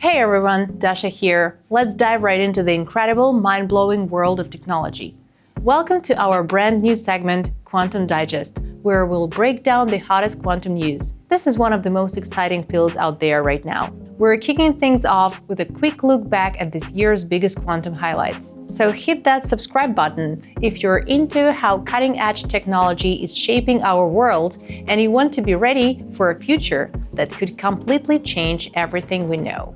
Hey everyone, Dasha here. Let's dive right into the incredible, mind-blowing world of technology. Welcome to our brand new segment, Quantum Digest, where we'll break down the hottest quantum news. This is one of the most exciting fields out there right now. We're kicking things off with a quick look back at this year's biggest quantum highlights. So hit that subscribe button if you're into how cutting-edge technology is shaping our world and you want to be ready for a future that could completely change everything we know.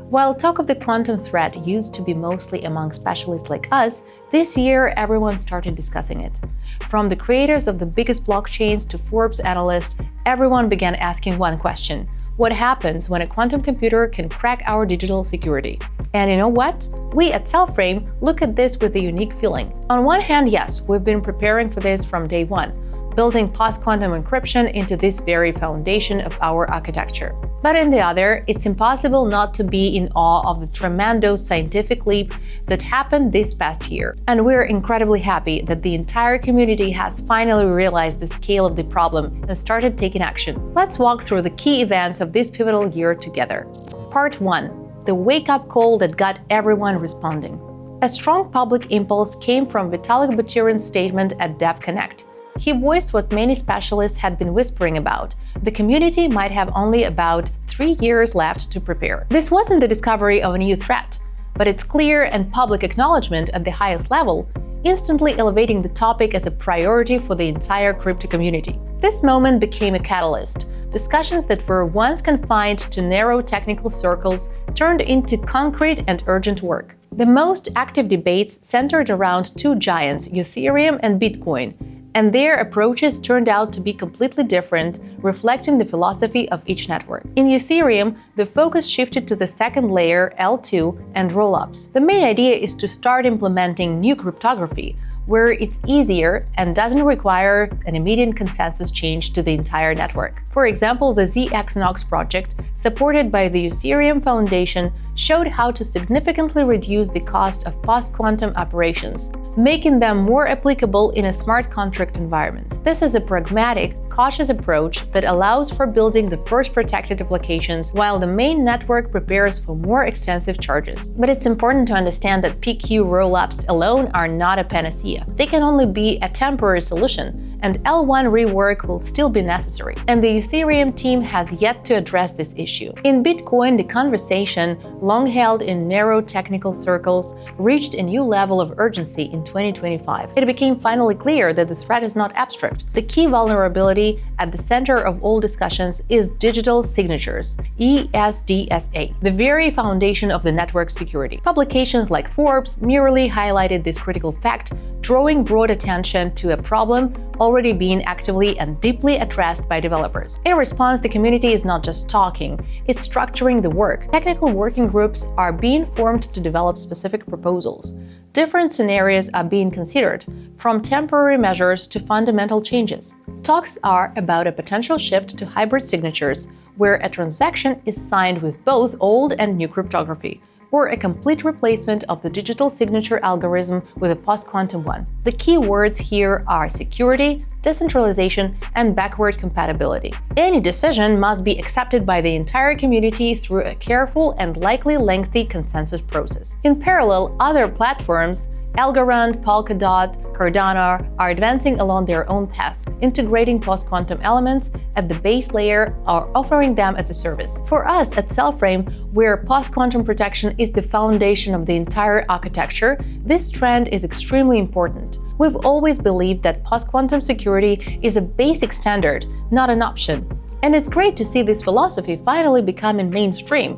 While talk of the quantum threat used to be mostly among specialists like us, this year everyone started discussing it. From the creators of the biggest blockchains to Forbes analysts, everyone began asking one question: what happens when a quantum computer can crack our digital security? And you know what? We at Cellframe look at this with a unique feeling. On one hand, yes, we've been preparing for this from day one, building post-quantum encryption into this very foundation of our architecture. But on the other, it's impossible not to be in awe of the tremendous scientific leap that happened this past year. And we're incredibly happy that the entire community has finally realized the scale of the problem and started taking action. Let's walk through the key events of this pivotal year together. Part 1. The wake-up call that got everyone responding. A strong public impulse came from Vitalik Buterin's statement at DevConnect. He voiced what many specialists had been whispering about: the community might have only about 3 years left to prepare. This wasn't the discovery of a new threat, but its clear and public acknowledgement at the highest level, instantly elevating the topic as a priority for the entire crypto community. This moment became a catalyst. Discussions that were once confined to narrow technical circles turned into concrete and urgent work. The most active debates centered around two giants, Ethereum and Bitcoin, and their approaches turned out to be completely different, reflecting the philosophy of each network. In Ethereum, the focus shifted to the second layer, L2, and rollups. The main idea is to start implementing new cryptography, where it's easier and doesn't require an immediate consensus change to the entire network. For example, the ZXNox project, supported by the Ethereum Foundation, showed how to significantly reduce the cost of post-quantum operations, making them more applicable in a smart contract environment. This is a pragmatic, cautious approach that allows for building the first protected applications while the main network prepares for more extensive charges. But it's important to understand that PQ rollups alone are not a panacea. They can only be a temporary solution, and L1 rework will still be necessary. And the Ethereum team has yet to address this issue. In Bitcoin, the conversation, long held in narrow technical circles, reached a new level of urgency in 2025. It became finally clear that the threat is not abstract. The key vulnerability at the center of all discussions is digital signatures, ESDSA, the very foundation of the network's security. Publications like Forbes merely highlighted this critical fact, drawing broad attention to a problem already being actively and deeply addressed by developers. In response, the community is not just talking, it's structuring the work. Technical working groups are being formed to develop specific proposals. Different scenarios are being considered, from temporary measures to fundamental changes. Talks are about a potential shift to hybrid signatures, where a transaction is signed with both old and new cryptography, or a complete replacement of the digital signature algorithm with a post-quantum one. The key words here are security, decentralization, and backward compatibility. Any decision must be accepted by the entire community through a careful and likely lengthy consensus process. In parallel, other platforms, Algorand, Polkadot, Cardano, are advancing along their own paths, integrating post-quantum elements at the base layer or offering them as a service. For us at Cellframe, where post-quantum protection is the foundation of the entire architecture, this trend is extremely important. We've always believed that post-quantum security is a basic standard, not an option. And it's great to see this philosophy finally becoming mainstream,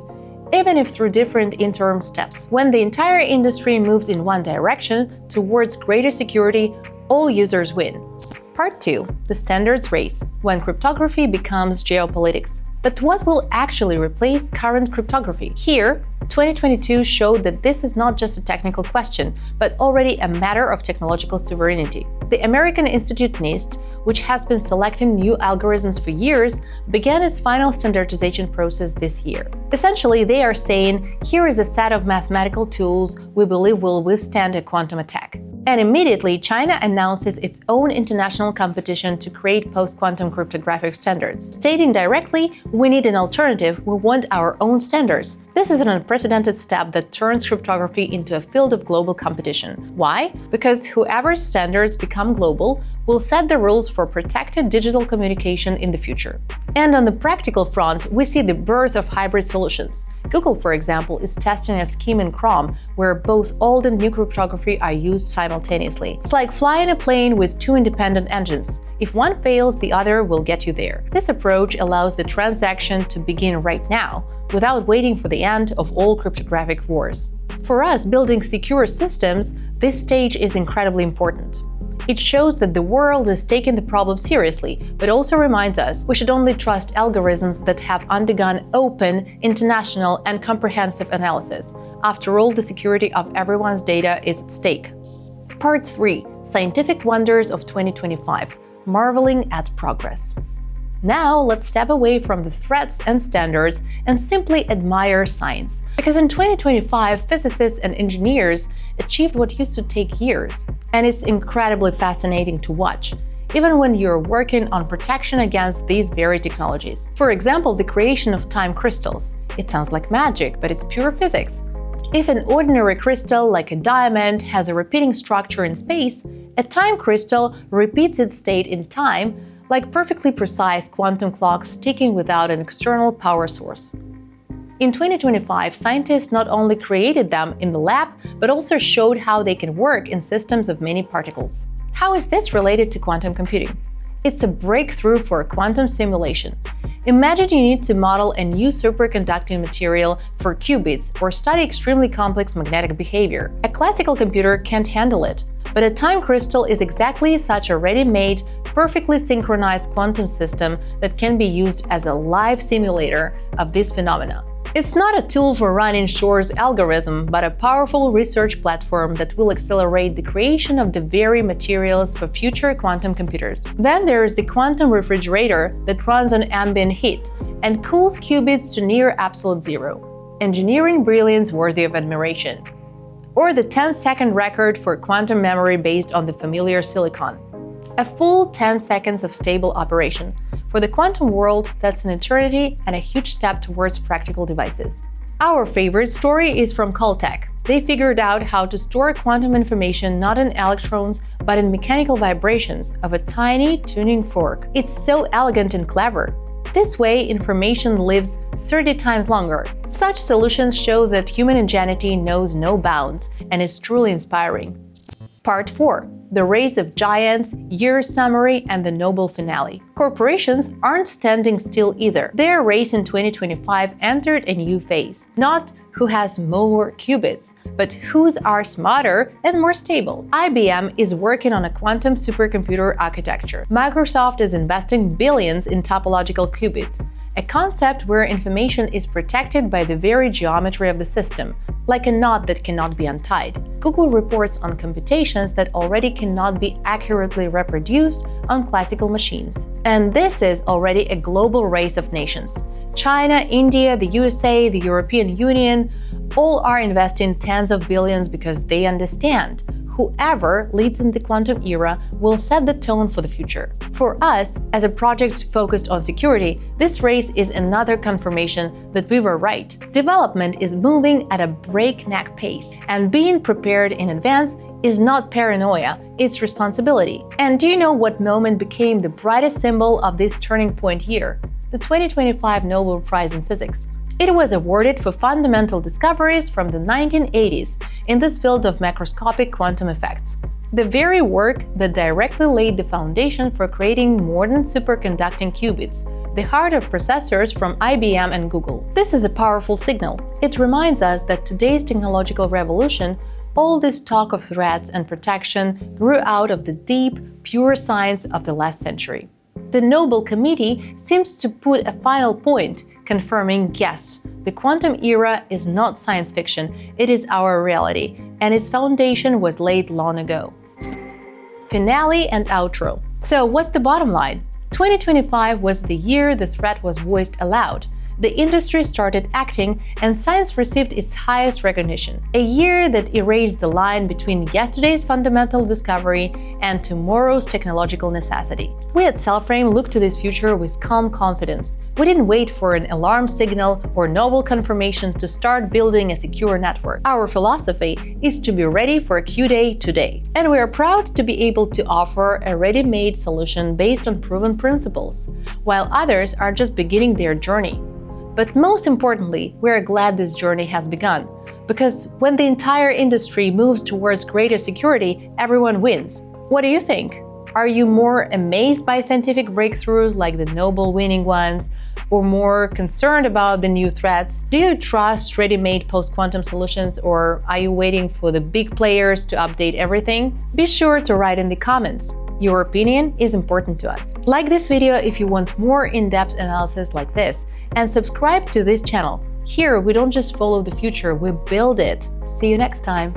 even if through different interim steps. When the entire industry moves in one direction towards greater security, all users win. Part 2. The standards race, when cryptography becomes geopolitics. But what will actually replace current cryptography? Here, 2022 showed that this is not just a technical question, but already a matter of technological sovereignty. The American Institute NIST, which has been selecting new algorithms for years, began its final standardization process this year. Essentially, they are saying, here is a set of mathematical tools we believe will withstand a quantum attack. And immediately, China announces its own international competition to create post-quantum cryptographic standards, stating directly, "We need an alternative, we want our own standards." This is an unprecedented step that turns cryptography into a field of global competition. Why? Because whoever's standards become global will set the rules for protected digital communication in the future. And on the practical front, we see the birth of hybrid solutions. Google, for example, is testing a scheme in Chrome where both old and new cryptography are used simultaneously. It's like flying a plane with two independent engines. If one fails, the other will get you there. This approach allows the transaction to begin right now, without waiting for the end of all cryptographic wars. For us, building secure systems, this stage is incredibly important. It shows that the world is taking the problem seriously, but also reminds us we should only trust algorithms that have undergone open, international, and comprehensive analysis. After all, the security of everyone's data is at stake. Part 3. Scientific Wonders of 2025. Marveling at Progress. Now, let's step away from the threats and standards and simply admire science. Because in 2025, physicists and engineers achieved what used to take years. And it's incredibly fascinating to watch, even when you're working on protection against these very technologies. For example, the creation of time crystals. It sounds like magic, but it's pure physics. If an ordinary crystal, like a diamond, has a repeating structure in space, a time crystal repeats its state in time, like perfectly precise quantum clocks ticking without an external power source. In 2025, scientists not only created them in the lab, but also showed how they can work in systems of many particles. How is this related to quantum computing? It's a breakthrough for quantum simulation. Imagine you need to model a new superconducting material for qubits or study extremely complex magnetic behavior. A classical computer can't handle it. But a time crystal is exactly such a ready-made, perfectly synchronized quantum system that can be used as a live simulator of this phenomena. It's not a tool for running Shor's algorithm, but a powerful research platform that will accelerate the creation of the very materials for future quantum computers. Then there's the quantum refrigerator that runs on ambient heat and cools qubits to near absolute zero. Engineering brilliance worthy of admiration. Or the 10-second record for quantum memory based on the familiar silicon. A full 10 seconds of stable operation. For the quantum world, that's an eternity and a huge step towards practical devices. Our favorite story is from Caltech. They figured out how to store quantum information not in electrons, but in mechanical vibrations of a tiny tuning fork. It's so elegant and clever. This way, information lives 30 times longer. Such solutions show that human ingenuity knows no bounds and is truly inspiring. Part 4. The Race of Giants, Year Summary, and the Nobel Finale. Corporations aren't standing still either. Their race in 2025 entered a new phase. Not who has more qubits, but whose are smarter and more stable. IBM is working on a quantum supercomputer architecture. Microsoft is investing billions in topological qubits, a concept where information is protected by the very geometry of the system, like a knot that cannot be untied. Google reports on computations that already cannot be accurately reproduced on classical machines. And this is already a global race of nations. China, India, the USA, the European Union, all are investing tens of billions because they understand whoever leads in the quantum era will set the tone for the future. For us, as a project focused on security, this race is another confirmation that we were right. Development is moving at a breakneck pace, and being prepared in advance is not paranoia, it's responsibility. And do you know what moment became the brightest symbol of this turning point year? The 2025 Nobel Prize in Physics. It was awarded for fundamental discoveries from the 1980s in this field of macroscopic quantum effects, the very work that directly laid the foundation for creating modern superconducting qubits, the heart of processors from IBM and Google. This is a powerful signal. It reminds us that today's technological revolution, all this talk of threats and protection, grew out of the deep, pure science of the last century. The Nobel Committee seems to put a final point, confirming, yes, the quantum era is not science fiction, it is our reality, and its foundation was laid long ago. Finale and outro. So what's the bottom line? 2025 was the year the threat was voiced aloud. the industry started acting and science received its highest recognition. A year that erased the line between yesterday's fundamental discovery and tomorrow's technological necessity. We at Cellframe look to this future with calm confidence. We didn't wait for an alarm signal or Nobel confirmation to start building a secure network. Our philosophy is to be ready for QDay today. And we are proud to be able to offer a ready-made solution based on proven principles, while others are just beginning their journey. But most importantly, we are glad this journey has begun, because when the entire industry moves towards greater security, everyone wins. What do you think? Are you more amazed by scientific breakthroughs like the Nobel-winning ones, or more concerned about the new threats? Do you trust ready-made post-quantum solutions, or are you waiting for the big players to update everything? Be sure to write in the comments. Your opinion is important to us. Like this video if you want more in-depth analysis like this, and subscribe to this channel. Here, we don't just follow the future, we build it. See you next time.